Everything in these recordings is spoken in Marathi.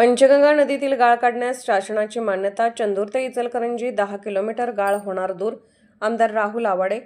पंचगंगा नदीतील गाळ काढण्यास शासनाची मान्यता. चंदूर ते इचलकरंजी 10 किलोमीटर गाळ होणार दूर. आमदार राहुल आवाडे.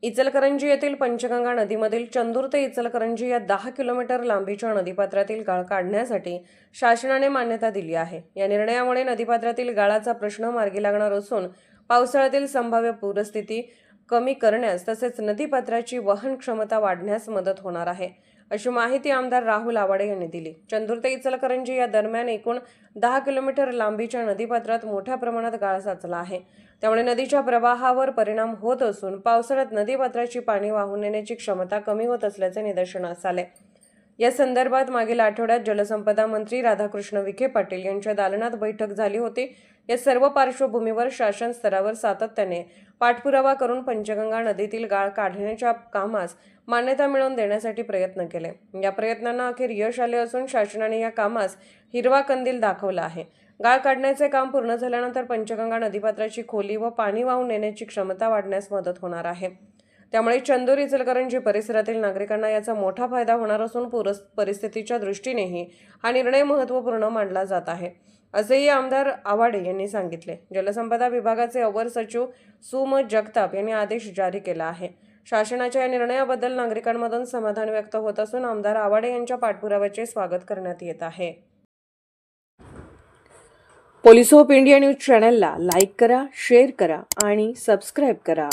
इचलकरंजी येथील पंचगंगा नदीमधील चंदूर ते इचलकरंजी या 10 किलोमीटर लांबीच्या नदीपात्रातील गाळ काढण्यासाठी शासनाने मान्यता दिली आहे. या निर्णयामुळे नदीपात्रातील गाळाचा प्रश्न मार्गी लागणार असून पावसाळ्यातील संभाव्य पूरस्थिती कमी करण्यास तसेच नदीपात्राची वहन क्षमता वाढण्यास मदत होणार आहे, अशी माहिती आमदार राहुल आवाडे यांनी दिली. चंदूर ते इचलकरंजी या दरम्यान एकूण 10 किलोमीटर लांबीच्या नदीपात्रात मोठ्या प्रमाणात गाळ साचला आहे. त्यामुळे नदीच्या प्रवाहावर परिणाम होत असून पावसाळ्यात नदीपात्राची पाणी वाहून नेण्याची क्षमता कमी होत असल्याचे निदर्शनास आले. या संदर्भात मागील आठवड्यात जलसंपदा मंत्री राधाकृष्ण विखे पाटील यांच्या दालनात बैठक झाली होती. या सर्व पार्श्वभूमीवर शासन स्तरावर सातत्याने पाठपुरावा करून पंचगंगा नदीतील गाळ काढण्याच्या कामास मान्यता मिळवून देण्यासाठी प्रयत्न केले. या प्रयत्नांना अखेर यश आले असून शासनाने या कामास हिरवा कंदील दाखवला आहे. गाळ काढण्याचे काम पूर्ण झाल्यानंतर पंचगंगा नदीपात्राची खोली व पाणी वाहून नेण्याची क्षमता वाढण्यास मदत होणार आहे. त्यामुळे चंदूर इचलकरंजी परिसरातील नागरिकांना याचा मोठा फायदा होणार असून पूर परिस्थितीच्या दृष्टीनेही हा निर्णय महत्त्वपूर्ण मानला जात आहे, असेही आमदार आवाडे यांनी सांगितले. जलसंपदा विभागाचे अवर सचिव सुम जगताप यांनी आदेश जारी केला आहे. शासनाच्या या निर्णयाबद्दल नागरिकांमधून समाधान व्यक्त होत असून आमदार आवाडे यांच्या पाठपुराव्याचे स्वागत करण्यात येत आहे. पोलीस ऑफ इंडिया न्यूज चॅनलला लाईक करा, शेअर करा आणि सबस्क्राईब करा.